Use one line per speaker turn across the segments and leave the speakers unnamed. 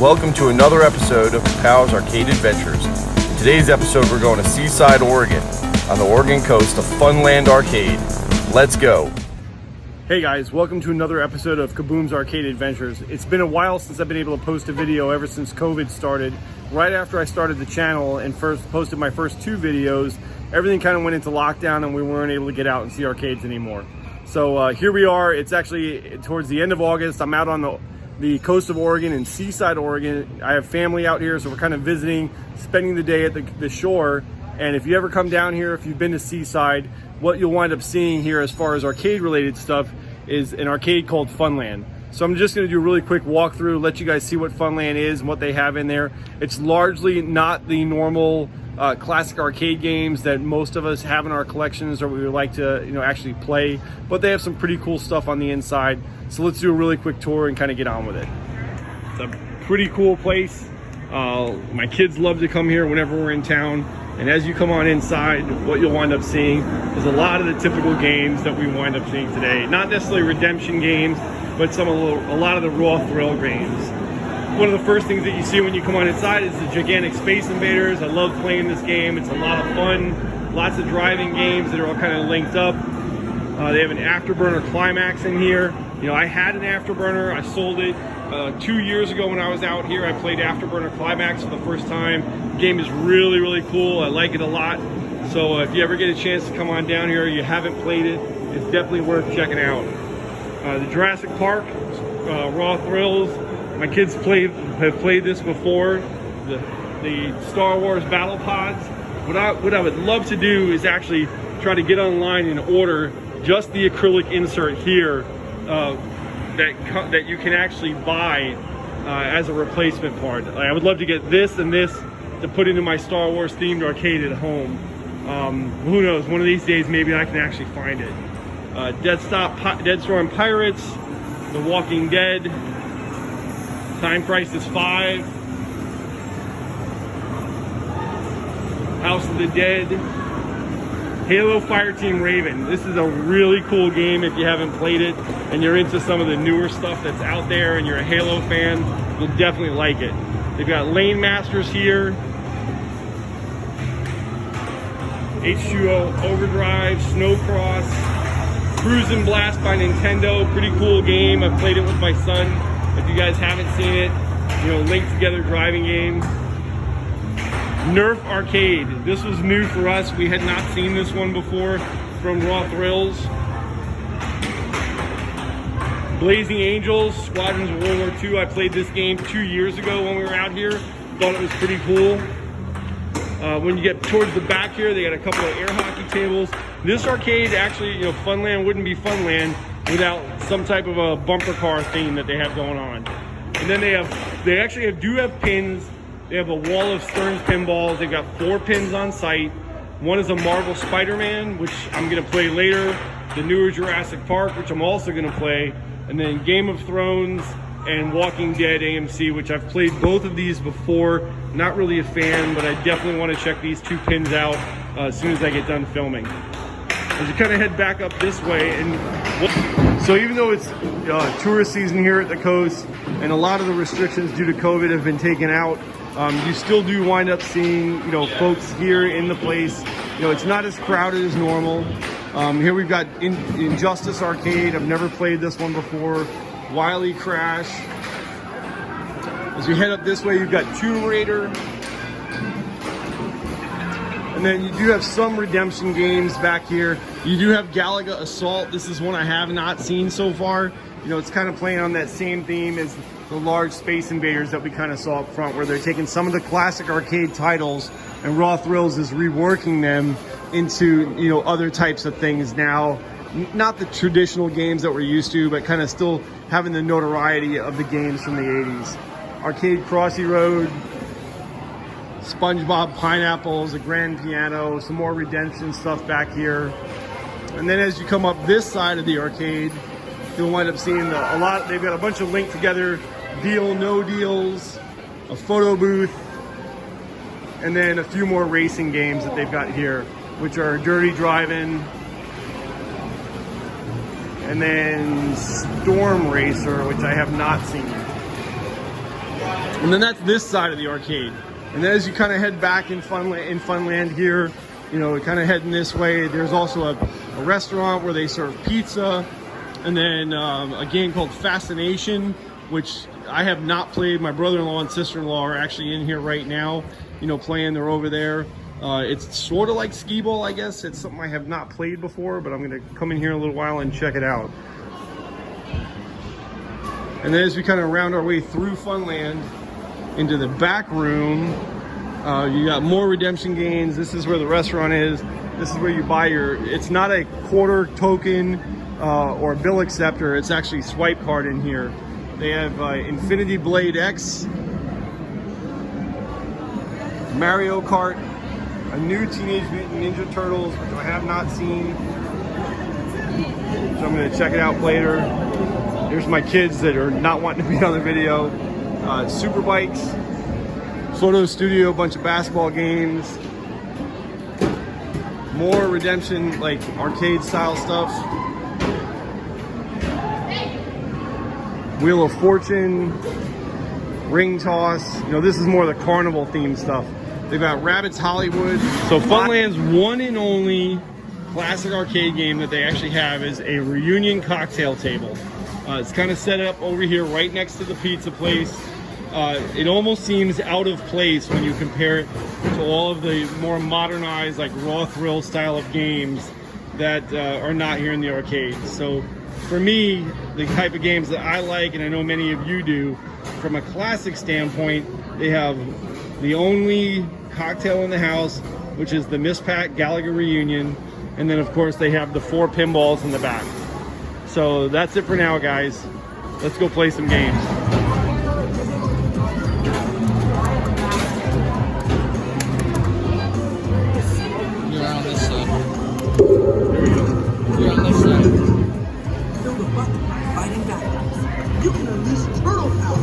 welcome to another episode of Powell's Arcade Adventures. In today's episode, we're going to Seaside, Oregon, on the Oregon coast of Funland Arcade. Let's go. Hey guys, welcome to another episode of Kaboom's Arcade Adventures. It's been a while since I've been able to post a video ever since COVID started. Right after I started the channel and first posted my first two videos, everything kind of went into lockdown and we weren't able to get out and see arcades anymore. So here we are. It's actually towards the end of August. I'm out on the coast of Oregon in Seaside, Oregon. I have family out here, so we're kind of visiting, spending the day at the shore. And if you ever come down here, if you've been to Seaside, what you'll wind up seeing here as far as arcade related stuff is an arcade called Funland. So I'm just going to do a really quick walkthrough, let you guys see what Funland is and what they have in there. It's largely not the normal classic arcade games that most of us have in our collections or we would like to actually play, but they have some pretty cool stuff on the inside. So let's do a really quick tour and kind of get on with it. It's a pretty cool place. My kids love to come here whenever we're in town. And as you come on inside, what you'll wind up seeing is a lot of the typical games that we wind up seeing today. Not necessarily redemption games, but a lot of the raw thrill games. One of the first things that you see when you come on inside is the gigantic Space Invaders. I love playing this game. It's a lot of fun. Lots of driving games that are all kind of linked up. They have an Afterburner Climax in here. I had an Afterburner. I sold it 2 years ago when I was out here. I played Afterburner Climax for the first time. The game is really, really cool. I like it a lot. So if you ever get a chance to come on down here, you haven't played it, it's definitely worth checking out. The Jurassic Park, Raw Thrills. My kids have played this before. The Star Wars Battle Pods. What I would love to do is actually try to get online and order just the acrylic insert here that you can actually buy as a replacement part. I would love to get this and this to put into my Star Wars themed arcade at home. Who knows, one of these days maybe I can actually find it. Dead Storm Pirates, The Walking Dead, Time Crisis 5, House of the Dead, Halo Fireteam Raven. This is a really cool game if you haven't played it and you're into some of the newer stuff that's out there and you're a Halo fan, you'll definitely like it. They've got Lane Masters here, H2O Overdrive, Snowcross, Cruisin' Blast by Nintendo. Pretty cool game. I've played it with my son. If you guys haven't seen it, linked together driving game. Nerf Arcade. This was new for us. We had not seen this one before from Raw Thrills. Blazing Angels, Squadrons of World War II. I played this game 2 years ago when we were out here. Thought it was pretty cool. When you get towards the back here, they got a couple of air hockey tables. This arcade actually, Funland wouldn't be Funland without some type of a bumper car theme that they have going on. And then they actually do have pins. They have a wall of Stearns pinballs. They've got 4 pins on site. One is a Marvel Spider-Man, which I'm gonna play later. The newer Jurassic Park, which I'm also gonna play. And then Game of Thrones and Walking Dead AMC, which I've played both of these before. Not really a fan, but I definitely want to check these 2 pins out as soon as I get done filming. As you kind of head back up this way, so even though it's tourist season here at the coast and a lot of the restrictions due to COVID have been taken out, you still do wind up seeing folks here in the place. It's not as crowded as normal. Here we've got Injustice Arcade. I've never played this one before. Wily Crash. As you head up this way, you've got Tomb Raider. And then you do have some redemption games back here. You do have Galaga Assault. This is one I have not seen so far. It's kind of playing on that same theme as the large Space Invaders that we kind of saw up front, where they're taking some of the classic arcade titles and Raw Thrills is reworking them into, other types of things now. Not the traditional games that we're used to, but kind of still having the notoriety of the games from the 80s. Arcade Crossy Road, SpongeBob Pineapples, a grand piano, some more redemption stuff back here. And then as you come up this side of the arcade, you'll wind up seeing they've got a bunch of linked together deal, no deals, a photo booth, and then a few more racing games that they've got here, which are Dirty Driving, and then Storm Racer, which I have not seen. And then that's this side of the arcade. And then as you kind of head back in Funland here, you know, kind of heading this way, there's also a restaurant where they serve pizza. And then a game called Fascination, which I have not played. My brother-in-law and sister-in-law are actually in here right now, you know, playing. They're over there. It's sort of like skee ball, I guess. It's something I have not played before, but I'm going to come in here in a little while and check it out. And then as we kind of round our way through Funland into the back room, you got more redemption games. This is where the restaurant is. This is where you buy your, it's not a quarter token or a bill acceptor. It's actually swipe card in here. They have Infinity Blade X, Mario Kart, a new Teenage Mutant Ninja Turtles, which I have not seen. So I'm gonna check it out later. Here's my kids that are not wanting to be on the video. Super Bikes, Photo Studio, a bunch of basketball games. More redemption, like arcade style stuff. Wheel of Fortune, ring toss. You know, this is more the carnival themed stuff. They've got Rabbids Hollywood. So Funland's one and only classic arcade game that they actually have is a reunion cocktail table. It's kind of set up over here right next to the pizza place. It almost seems out of place when you compare it to all of the more modernized, like Raw Thrill style of games that are not here in the arcade. So for me, the type of games that I like, and I know many of you do, from a classic standpoint, they have the only cocktail in the house, which is the Miss Pat Gallagher Reunion. And then of course they have the 4 pinballs in the back. So that's it for now, guys. Let's go play some games.
You're on this side. You're on this side.
Build a button by fighting backwards. You can unleash turtle power.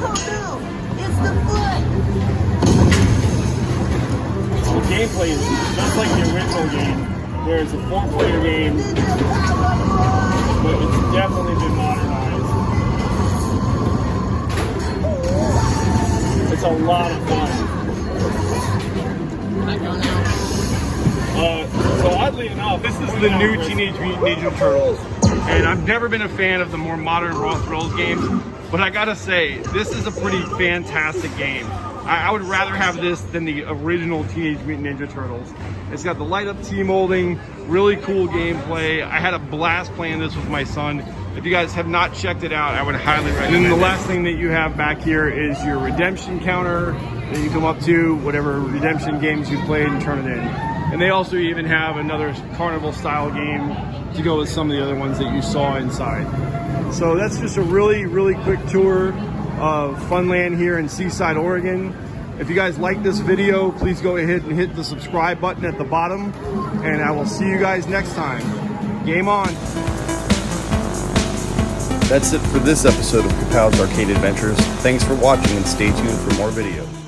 Oh no! It's the foot!
The gameplay is just like the original game, where it's a 4-player game, but it's definitely been modernized. It's a lot of fun.
Can I go now?
So oddly enough, this is the new Teenage Mutant Ninja Turtles, and I've never been a fan of the more modern Raw Thrills games, but I gotta say, this is a pretty fantastic game. I would rather have this than the original Teenage Mutant Ninja Turtles. It's got the light up T-molding, really cool gameplay. I had a blast playing this with my son. If you guys have not checked it out, I would highly recommend it. And then the last thing that you have back here is your redemption counter that you come up to, whatever redemption games you played, and turn it in. And they also even have another carnival style game to go with some of the other ones that you saw inside. So that's just a really, really quick tour of Funland here in Seaside, Oregon. If you guys like this video, please go ahead and hit the subscribe button at the bottom, and I will see you guys next time. Game on. That's it for this episode of Kapow's Arcade Adventures. Thanks for watching and stay tuned for more videos.